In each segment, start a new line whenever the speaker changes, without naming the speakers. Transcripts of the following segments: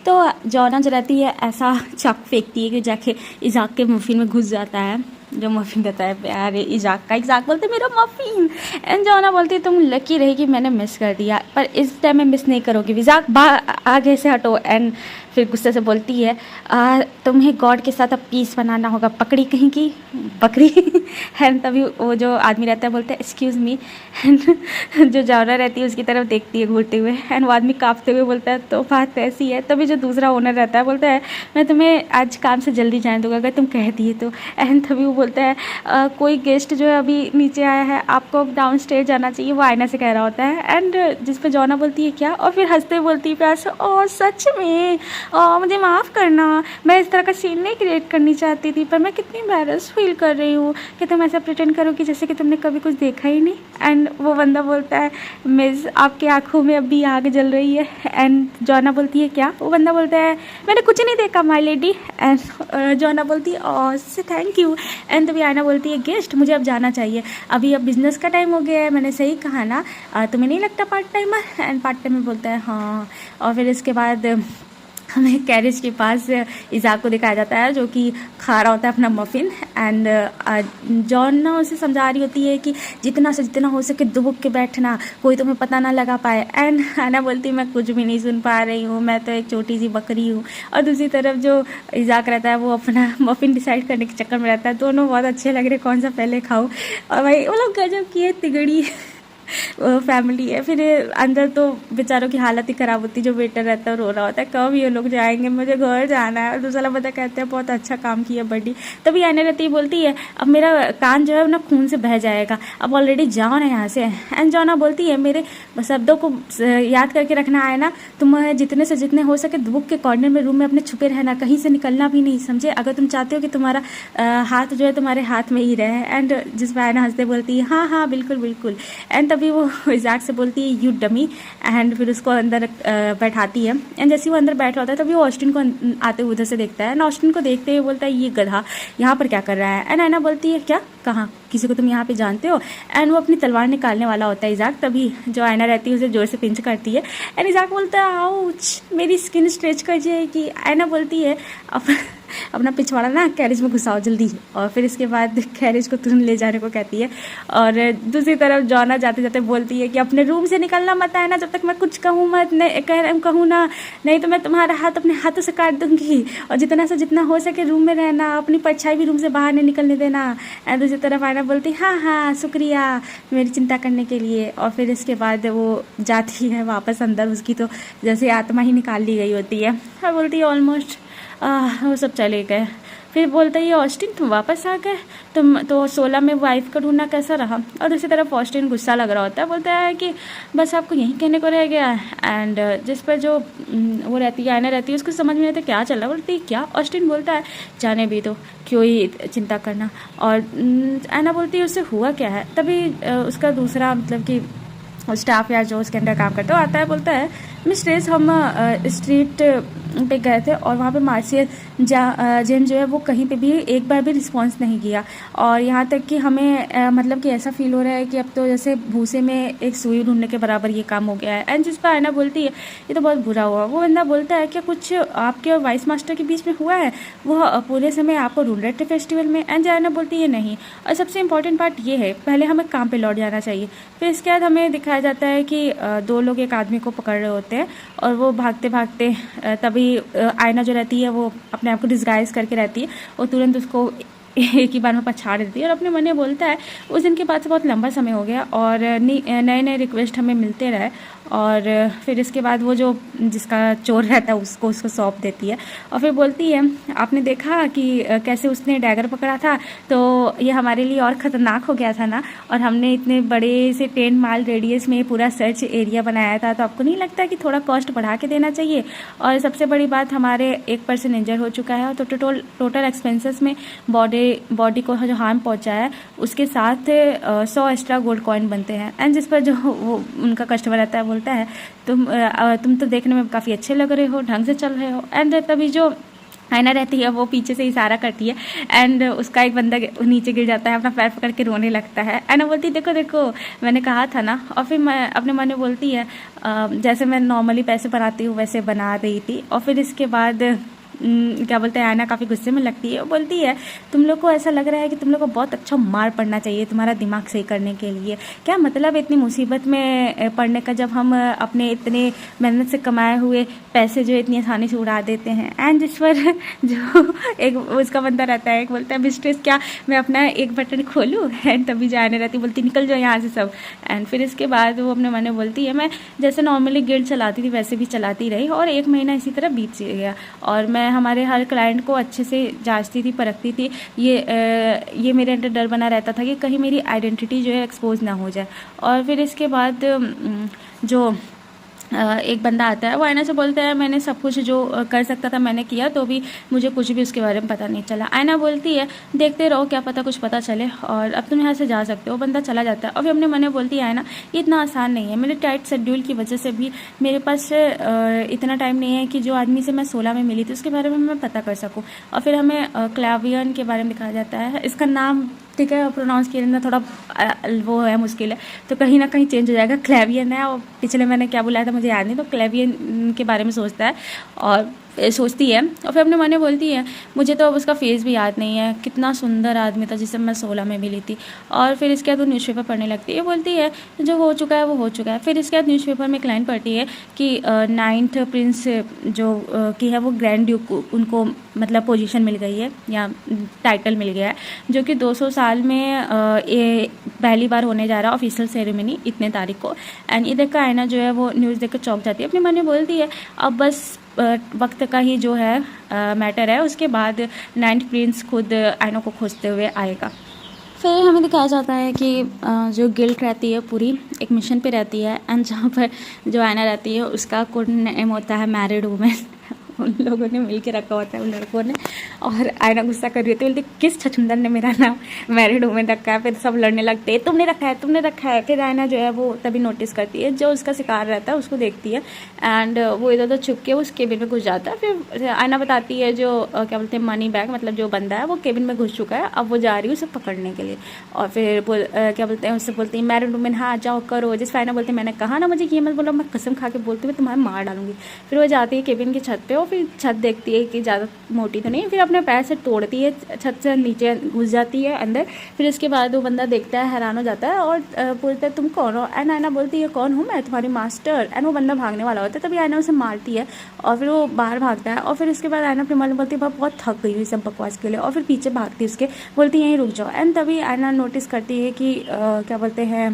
तो जॉना जो रहती है ऐसा चाकू फेंकती है कि जाके इज़ाक के मफिन में घुस जाता है। जो मफिन रहता है प्यार इज़ाक का, इज़ाक बोलते मेरा मफिन, एंड जॉना बोलती है तुम लकी रही कि मैंने मिस कर दिया, पर इस टाइम में मिस नहीं करोगी, इज़ाक आगे से हटो। एंड फिर गुस्से से बोलती है तुम्हें गॉड के साथ अब पीस बनाना होगा, पकड़ी कहीं की बकरी। एंड तभी वो जो आदमी रहता है बोलता है एक्सक्यूज़ मी, एंड जो जॉना रहती है उसकी तरफ देखती है घूरते हुए, एंड वो आदमी काँपते हुए बोलता है तो बात ऐसी है। तभी जो दूसरा ओनर रहता है बोलता है मैं तुम्हें आज काम से जल्दी जाने दूंगा अगर तुम कह दिए तो। एंड तभी वो बोलता है कोई गेस्ट जो है अभी नीचे आया है, आपको डाउन स्टेज जाना चाहिए, वो आयना से कह रहा होता है। एंड जिस पे जॉना बोलती है क्या, और फिर हंसते बोलती है प्यार से ओ सच में मुझे माफ़ करना, मैं इस तरह का सीन नहीं क्रिएट करनी चाहती थी, पर मैं कितनी एम्बैरेस फील कर रही हूँ कि तुम ऐसा प्रिटेंड करो कि जैसे कि तुमने कभी कुछ देखा ही नहीं। एंड वो बंदा बोलता है मिस आपकी आंखों में अभी आग जल रही है। एंड जॉना बोलती है क्या, वो बंदा बोलता है मैंने कुछ नहीं देखा माय लेडी। एंड जॉना बोलती है ओ से थैंक यू। एंड तभी आयना बोलती है गेस्ट मुझे अब जाना चाहिए, अभी अब बिजनेस का टाइम हो गया है, मैंने सही कहा ना, तुम्हें नहीं लगता part timer. And part timer बोलता है हाँ। और फिर इसके बाद हमें कैरेज के पास इज़ाक को दिखाया जाता है जो कि खा रहा होता है अपना मफ़िन। एंड जॉन ना उसे समझा रही होती है कि जितना से जितना हो सके दुबक के बैठना, कोई तुम्हें पता ना लगा पाए। एंड आना बोलती है मैं कुछ भी नहीं सुन पा रही हूँ, मैं तो एक छोटी सी बकरी हूँ। और दूसरी तरफ जो इज़ाक रहता है वो अपना मफ़िन डिसाइड करने के चक्कर में रहता है। दोनों बहुत अच्छे लग रहे कौन सा पहले खाऊँ, और भाई वो लोग गजब की है तिगड़ी फैमिली है। फिर अंदर तो बेचारों की हालत ही ख़राब होती है, जो वेटर रहता है रो रहा होता है कब ये लोग जाएंगे, मुझे घर जाना है। और दूसरा बंदा कहते हैं बहुत अच्छा काम किया बड़ी। तभी आने रहती है बोलती है अब मेरा कान जो है ना खून से बह जाएगा, अब ऑलरेडी जाओ ना यहाँ से। एंड जॉना बोलती है मेरे शब्दों को याद करके रखना है ना, तुम जितने से जितने हो सके बुक के कॉर्नर में रूम में अपने छुपे रहना, कहीं से निकलना भी नहीं, समझे, अगर तुम चाहते हो कि तुम्हारा हाथ जो है तुम्हारे हाथ में ही रहे। एंड जिस पर आयना हंसते बोलती है हाँ हाँ बिल्कुल बिल्कुल। एंड तभी वो इज़ाक से बोलती है यू डमी। एंड फिर उसको अंदर बैठाती है। एंड जैसे वो अंदर बैठा होता है तभी वो ऑस्टिन को आते हुए उधर से देखता है। एंड ऑस्टिन को देखते हुए बोलता है ये गधा यहाँ पर क्या कर रहा है। एंड आयना बोलती है क्या, कहाँ, किसी को तुम यहाँ पे जानते हो। एंड वो अपनी तलवार निकालने वाला होता है इज़ाक, तभी जो आयना रहती है उसे जोर से पिंच करती है। एंड इज़ाक बोलता है आउच मेरी स्किन स्ट्रेच कर जाएगी। आयना बोलती है अपना पिछवाड़ा ना कैरेज में घुसाओ जल्दी। और फिर इसके बाद कैरेज को तुरंत ले जाने को कहती है। और दूसरी तरफ जॉना जाते जाते बोलती है कि अपने रूम से निकलना मत आए ना, जब तक मैं कुछ कहूँ मत, नहीं कहूँ ना, नहीं तो मैं तुम्हारा हाथ अपने हाथों से काट दूंगी। और जितना से जितना हो सके रूम में रहना, अपनी परछाई भी रूम से बाहर नहीं निकलने देना। एंड दूसरी तरफ आयना बोलती हाँ हाँ शुक्रिया मेरी चिंता करने के लिए। और फिर इसके बाद वो जाती है वापस अंदर, उसकी तो जैसे आत्मा ही निकाल ली गई होती है। और बोलती है ऑलमोस्ट वो सब चले गए। फिर बोलता है ये ऑस्टिन तुम वापस आ गए, तुम तो 16 में वाइफ का ढूंढना कैसा रहा। और दूसरी तरफ ऑस्टिन गुस्सा लग रहा होता है, बोलता है कि बस आपको यही कहने को रह गया। एंड जिस पर जो वो रहती है आयना रहती है उसको समझ में नहीं आता क्या चल रहा है। बोलती है क्या, ऑस्टिन बोलता है जाने भी तो, क्यों ही चिंता करना। और आयना बोलती है उससे हुआ क्या है। तभी उसका दूसरा मतलब कि स्टाफ या जो उसके अंदर काम करता है आता है, बोलता है मिस्ट्रेस हम स्ट्रीट पे गए थे और वहाँ पे मार्शियल जेम जो है वो कहीं पे भी एक बार भी रिस्पांस नहीं किया। और यहाँ तक कि हमें मतलब कि ऐसा फील हो रहा है कि अब तो जैसे भूसे में एक सुई ढूंढने के बराबर ये काम हो गया है। एंड जिस पर आयना बोलती है ये तो बहुत बुरा हुआ। वो बंदा बोलता है क्या कुछ आपके और वाइस मास्टर के बीच में हुआ है, वो पूरे समय आपको ढूंढ रहे थे फेस्टिवल में। एंड आयना बोलती है नहीं, और सबसे इम्पॉर्टेंट पार्ट ये है पहले हमें काम पर लौट जाना चाहिए। फिर इसके बाद हमें दिखाया जाता है कि दो लोग एक आदमी को पकड़ रहे होते हैं और वो भागते भागते तभी आयना जो रहती है वो अपने आप को डिस्गाइज करके रहती है, वो तुरंत उसको एक ही बार में पछाड़ देती है। और अपने मन में बोलता है उस दिन के बाद से बहुत लंबा समय हो गया और नए नए रिक्वेस्ट हमें मिलते रहे। और फिर इसके बाद वो जो जिसका चोर रहता है उसको सौंप देती है। और फिर बोलती है आपने देखा कि कैसे उसने डैगर पकड़ा था, तो ये हमारे लिए और ख़तरनाक हो गया था ना, और हमने इतने बड़े से 10 माइल रेडियस में पूरा सर्च एरिया बनाया था, तो आपको नहीं लगता कि थोड़ा कॉस्ट बढ़ा के देना चाहिए। और सबसे बड़ी बात हमारे 1 पर्सन इंजर हो चुका है, तो टोटल एक्सपेंसेस में बॉडी को जो हार्म पहुंचा है उसके साथ 100 एक्स्ट्रा गोल्ड कॉइन बनते हैं। एंड जिस पर जो वो उनका कस्टमर रहता है बोलता है तुम तो देखने में काफ़ी अच्छे लग रहे हो, ढंग से चल रहे हो। एंड तभी जो आयना रहती है वो पीछे से इशारा करती है एंड उसका एक बंदा नीचे गिर जाता है, अपना पैर पकड़ के रोने लगता है। आयना बोलती है देखो देखो मैंने कहा था ना। और फिर मैं अपने मन में बोलती है जैसे मैं नॉर्मली पैसे बनाती हूँ वैसे बना रही थी। और फिर इसके बाद क्या बोलते हैं, आयना काफ़ी गुस्से में लगती है और बोलती है तुम लोग को ऐसा लग रहा है कि तुम लोग को बहुत अच्छा मार पड़ना चाहिए तुम्हारा दिमाग सही करने के लिए। क्या मतलब इतनी मुसीबत में पड़ने का, जब हम अपने इतने मेहनत से कमाए हुए पैसे जो इतनी आसानी से उड़ा देते हैं। एंड जिस पर जो एक उसका बंदा रहता है, एक बोलता है मिस्ट्रेस क्या मैं अपना एक बटन खोलूँ? एंड तभी जो आयना रहती बोलती निकल जाओ यहाँ से सब। एंड फिर इसके बाद वो अपने मन में बोलती है मैं जैसे नॉर्मली गिल्ड चलाती थी वैसे भी चलाती रही और 1 महीना इसी तरह बीत गया और मैं हमारे हर क्लाइंट को अच्छे से जांचती थी, परखती थी। ये मेरे अंदर डर बना रहता था कि कहीं मेरी आइडेंटिटी जो है एक्सपोज ना हो जाए। और फिर इसके बाद जो एक बंदा आता है वो आयना से बोलता है मैंने सब कुछ जो कर सकता था मैंने किया, तो भी मुझे कुछ भी उसके बारे में पता नहीं चला। आयना बोलती है देखते रहो क्या पता कुछ पता चले और अब तुम यहाँ से जा सकते हो। बंदा चला जाता है और फिर अपने मन में बोलती है आयना ये इतना आसान नहीं है, मेरे टाइट शेड्यूल की वजह से भी मेरे पास इतना टाइम नहीं है कि जो आदमी से मैं 16 में मिली थी उसके बारे में मैं पता कर सकूँ। और फिर हमें क्लैवियन के बारे में दिखाया जाता है। इसका नाम ठीक है प्रोनाउंस करना थोड़ा वो है मुश्किल है, तो कहीं ना कहीं चेंज हो जाएगा। क्लैवियन है और पिछले मैंने क्या बुलाया था मुझे याद नहीं, तो क्लैवियन के बारे में सोचता है और सोचती है। और फिर अपने मन में बोलती है मुझे तो अब उसका फेस भी याद नहीं है, कितना सुंदर आदमी था जिससे मैं 16 में मिली थी। और फिर इसके बाद वो न्यूज़पेपर पढ़ने लगती है, बोलती है जो हो चुका है वो हो चुका है। फिर इसके बाद न्यूज़पेपर में एक लाइन पढ़ती है कि 9th प्रिंस जो की है वो ग्रैंड ड्यूक उनको मतलब पोजीशन मिल गई है या टाइटल मिल गया है, जो कि 200 साल में ये पहली बार होने जा रहा है ऑफिशियल सेरेमनी इतने तारीख को। एंड ये देख कर आयना जो है वो न्यूज़ देख कर चौंक जाती है। अपने मन में बोलती है अब बस वक्त का ही जो है मैटर है, उसके बाद 9th प्रिंस खुद आयना को खोजते हुए आएगा। फिर हमें दिखाया जाता है कि जो गिल्ड रहती है पूरी एक मिशन पे रहती है एंड जहाँ पर जो आयना रहती है उसका कोड नेम होता है मैरिड वुमेन। उन लोगों ने मिल के रखा होता है उन लड़कों ने। और आयना गुस्सा कर रही होती है, बोलती किस छछुंदर ने मेरा नाम मैरिड वुमेन रखा है। फिर सब लड़ने लगते हैं तुमने रखा है तुमने रखा है। फिर आयना जो है वो तभी नोटिस करती है, जो उसका शिकार रहता है उसको देखती है एंड वो इधर उधर छुप के उस केबिन में घुस जाता है। फिर आयना बताती है जो क्या बोलते हैं मनी बैग मतलब जो बंदा है वो केबिन में घुस चुका है, अब वो जा रही है उसे पकड़ने के लिए। और फिर क्या बोलते हैं उससे बोलती है मैरिड वुमेन हाँ जाओ करो। जिस आयना बोलती है मैंने कहा ना मुझे ये मत बोलो, मैं कसम खा के बोलती हूँ मैं तुम्हारे मार डालूंगी। फिर वो जाती है केबिन की छत पे और फिर छत देखती है कि ज़्यादा मोटी तो नहीं, फिर अपने पैर से तोड़ती है, छत से नीचे घुस जाती है अंदर। फिर इसके बाद वो बंदा देखता है हैरान हो जाता है और बोलता है तुम कौन हो? एंड आयना बोलती है कौन हूँ मैं तुम्हारी मास्टर। एंड वो बंदा भागने वाला होता है, तभी आयना उसे मारती है और फिर वो बाहर भागता है। और फिर इसके बाद आयना अपने मन में बोलती है बहुत थक गई हुई सब बकवास के लिए और फिर पीछे भागती है उसके, बोलती है यहीं रुक जाओ। एंड तभी आयना नोटिस करती है कि क्या बोलते हैं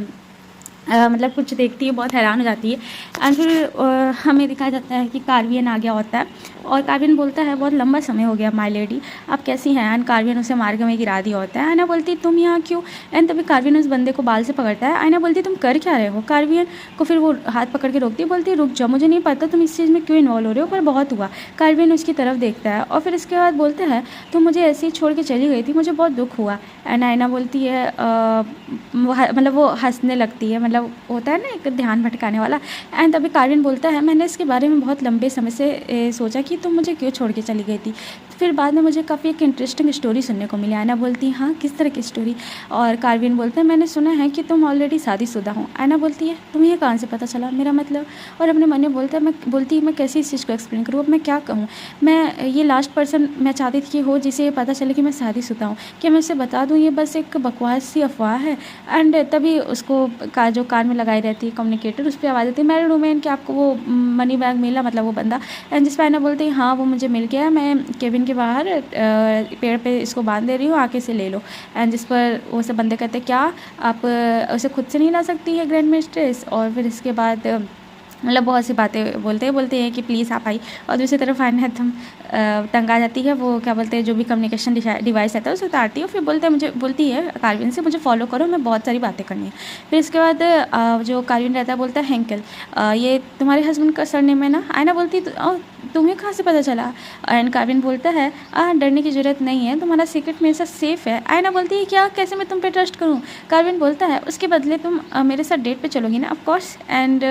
मतलब कुछ देखती है, बहुत हैरान हो जाती है। एंड फिर हमें दिखाया जाता है कि कार्वियन आ गया होता है और कार्वियन बोलता है बहुत लंबा समय हो गया माय लेडी आप कैसी हैं। एंड कार्वियन उसे मार के में गिरा दिया होता है। आयना बोलती तुम यहाँ क्यों? एंड तभी कार्वियन उस बंदे को बाल से पकड़ता है। आयना बोलती तुम कर क्या रहे हो? कार्वियन को फिर वो हाथ पकड़ के रोकती है, बोलती है रुक जाओ मुझे नहीं पता तुम इस चीज़ में क्यों इन्वॉल्व हो रहे हो, पर बहुत हुआ। कार्वियन उसकी तरफ देखता है और फिर इसके बाद बोलता है तुम मुझे ऐसे ही छोड़ के चली गई थी, मुझे बहुत दुख हुआ। एंड आयना बोलती है मतलब वो हंसने लगती है, मतलब होता है ना एक ध्यान भटकाने वाला। एंड तभी कार्वियन बोलता है मैंने इसके बारे में बहुत लंबे समय से सोचा कि तुम मुझे क्यों छोड़ के चली गई थी। फिर बाद में मुझे काफ़ी एक इंटरेस्टिंग स्टोरी सुनने को मिली। आयना बोलती है हाँ किस तरह की स्टोरी? और कार्वियन बोलता है मैंने सुना है कि तुम ऑलरेडी शादीशुदा हो। आयना बोलती है तुम्हें ये कहाँ से पता चला मेरा मतलब? और अपने मन में बोलता है मैं कैसे इस चीज़ को एक्सप्लेन करूँ, अब मैं क्या कहूँ। मैं ये लास्ट पर्सन मैं चाहती थी कि हो जिसे ये पता चले कि मैं शादीशुदा हूँ। क्या मैं उसे बता दूँ ये बस एक बकवास सी अफवाह है? एंड तभी उसको जो कान में लगाई रहती है कम्युनिकेटर उस पर आवाज़ आती है मैरिड वुमेन कि आपको वो मनी बैग मिला, मतलब वो बंदा। एंड जिस पर आयना बोलती है हाँ वो मुझे मिल गया, मैं केबिन के बाहर पेड़ पे इसको बांध दे रही हूँ आके से ले लो। एंड जिस पर वो सब बंदे कहते हैं क्या आप उसे खुद से नहीं ला सकती है ग्रैंड मिस्ट्रेस। और फिर इसके बाद मतलब बहुत सी बातें बोलते हैं कि प्लीज़ आप आई। और दूसरी तरफ आयना एकदम तंग आ जाती है, वो क्या बोलते हैं जो भी कम्युनिकेशन डिवाइस रहता है उसे उतारती है। फिर बोलती है कार्वियन से मुझे फॉलो करो, मैं बहुत सारी बातें करनी है। फिर इसके बाद जो कार्वियन रहता है बोलता है हैंकल ये तुम्हारे हस्बैंड का सरनेम है ना? आयना बोलती तुम्हें कहाँ से पता चला? एंड कार्विन बोलता है डरने की ज़रूरत नहीं है, तुम्हारा सीक्रेट मेरे साथ सेफ़ है। आयना बोलती है क्या, कैसे मैं तुम पे ट्रस्ट करूँ? कार्विन बोलता है उसके बदले तुम मेरे साथ डेट पे चलोगी ना? Of course. एंड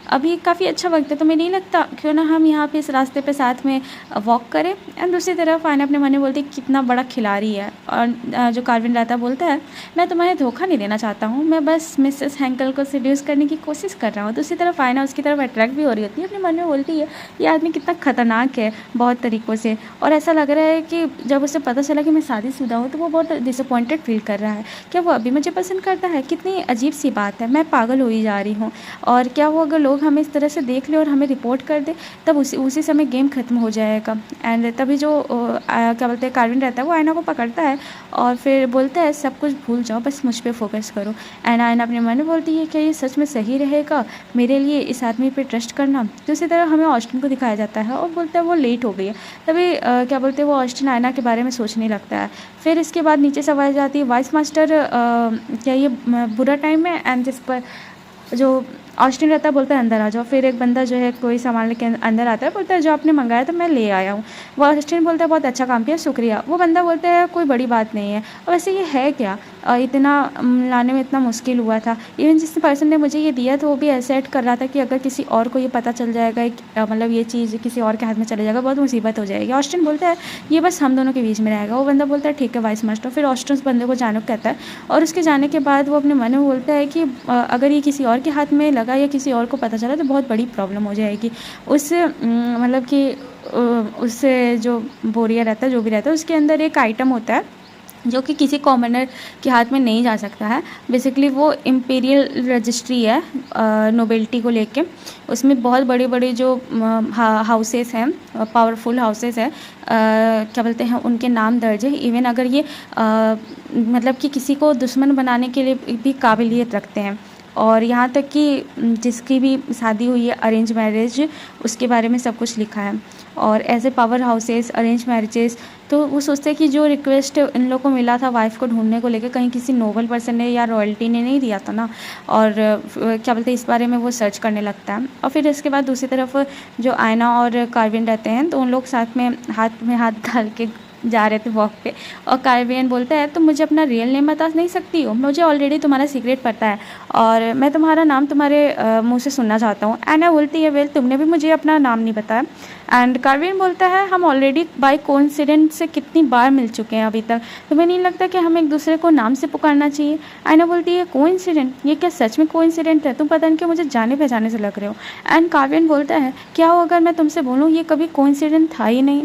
अभी काफ़ी अच्छा वक्त है, तुम्हें नहीं लगता क्यों ना हम यहाँ पे इस रास्ते पे साथ में वॉक करें? एंड दूसरी तरफ आयना अपने मन में बोलती है कितना बड़ा खिलाड़ी है। और जो कार्विन रहता बोलता है मैं तुम्हें धोखा नहीं देना चाहता हूँ, मैं बस मिसेस हैंकल को सेड्यूस करने की कोशिश कर रहा हूँ। दूसरी तरफ आयना उसकी तरफ अट्रैक्ट भी हो रही होती है, अपने मन में बोलती है ये आदमी कितना खतरनाक है बहुत तरीक़ों से, और ऐसा लग रहा है कि जब उसे पता चला कि मैं शादीशुदा हूँ तो वो बहुत डिसअपॉइंटेड फील कर रहा है। क्या वो अभी मुझे पसंद करता है? कितनी अजीब सी बात है, मैं पागल हो ही जा रही हूँ। और क्या वो अगर लोग हमें इस तरह से देख ले और हमें रिपोर्ट कर दे तब उसी समय गेम ख़त्म हो जाएगा। एंड तभी जो क्या बोलते हैं कार्विन रहता है वो आयना को पकड़ता है और फिर बोलता है सब कुछ भूल जाओ, बस मुझ पर फोकस करो। एंड आयना अपने मन में बोलती है क्या ये सच में सही रहेगा मेरे लिए इस आदमी पे ट्रस्ट करना? दूसरी तरफ हमें ऑस्टिन को दिखाया जाता है और बोलता है वो लेट हो गई है। तभी क्या बोलते हैं वो ऑस्टिन आयना के बारे में सोचने लगता है। फिर इसके बाद नीचे से आवाज़ आती है वाइस मास्टर क्या ये बुरा टाइम है? एंड जिस पर जो ऑस्टिन रहता है बोलता है अंदर आ जाओ। फिर एक बंदा जो है कोई सामान लेके अंदर आता है, बोलता है जो आपने मंगाया था मैं ले आया हूँ। वो ऑस्टिन बोलता है बहुत अच्छा काम किया, शुक्रिया। वो बंदा बोलता है कोई बड़ी बात नहीं है। और वैसे ये है क्या, इतना लाने में इतना मुश्किल हुआ था। इवन जिस पर्सन ने मुझे ये दिया तो वो भी ऐसे ऐड कर रहा था कि अगर किसी और को ये पता चल जाएगा मतलब ये चीज़ किसी और के हाथ में चले जाएगा बहुत मुसीबत हो जाएगी। ऑस्टिन बोलता है ये बस हम दोनों के बीच में रहेगा। वो बंदा बोलता है ठीक है वाइस मास्टर। फिर ऑस्टिन उस बंदे को जाने को कहता है और उसके जाने के बाद वो अपने मन में बोलता है कि अगर ये किसी और के हाथ में लगा या किसी और को पता चला तो बहुत बड़ी प्रॉब्लम हो जाएगी। उससे मतलब कि उससे जो बोरिया रहता है जो भी रहता है उसके अंदर एक आइटम होता है जो कि किसी कॉमनर के हाथ में नहीं जा सकता है। बेसिकली वो इम्पीरियल रजिस्ट्री है नोबेलिटी को लेके। उसमें बहुत बड़े बड़े जो हाउसेस हैं पावरफुल हाउसेस हैं क्या बोलते हैं उनके नाम दर्ज है। इवन अगर ये मतलब कि किसी को दुश्मन बनाने के लिए भी काबिलियत रखते हैं। और यहाँ तक कि जिसकी भी शादी हुई है अरेंज मैरिज उसके बारे में सब कुछ लिखा है। और ऐसे पावर हाउसेस अरेंज मैरिजेस तो वो सोचते हैं कि जो रिक्वेस्ट इन लोगों को मिला था वाइफ को ढूंढने को लेकर कहीं किसी नोबल पर्सन ने या रॉयल्टी ने नहीं दिया था ना। और क्या बोलते हैं इस बारे में वो सर्च करने लगता है। और फिर इसके बाद दूसरी तरफ जो आयना और कार्विन रहते हैं तो उन लोग साथ में हाथ डाल के जा रहे थे वॉक पे। और कार्विन बोलता है तुम मुझे अपना रियल नेम बता नहीं सकती हो, मुझे ऑलरेडी तुम्हारा सीक्रेट पता है और मैं तुम्हारा नाम तुम्हारे मुंह से सुनना चाहता हूँ। एना बोलती है वेल तुमने भी मुझे अपना नाम नहीं बताया। एंड कार्विन बोलता है हम ऑलरेडी बाय कोइंसिडेंट से कितनी बार मिल चुके हैं अभी तक, तुम्हें नहीं लगता कि हमें एक दूसरे को नाम से पुकारना चाहिए? आयना बोलती है कोइंसिडेंट, ये क्या सच में कोइंसिडेंट है? तुम पता नहीं कि मुझे जाने पहचाने से लग रहे हो। एंड कार्विन बोलता है क्या हो अगर मैं तुमसे बोलूँ ये कभी कोइंसिडेंट था ही नहीं?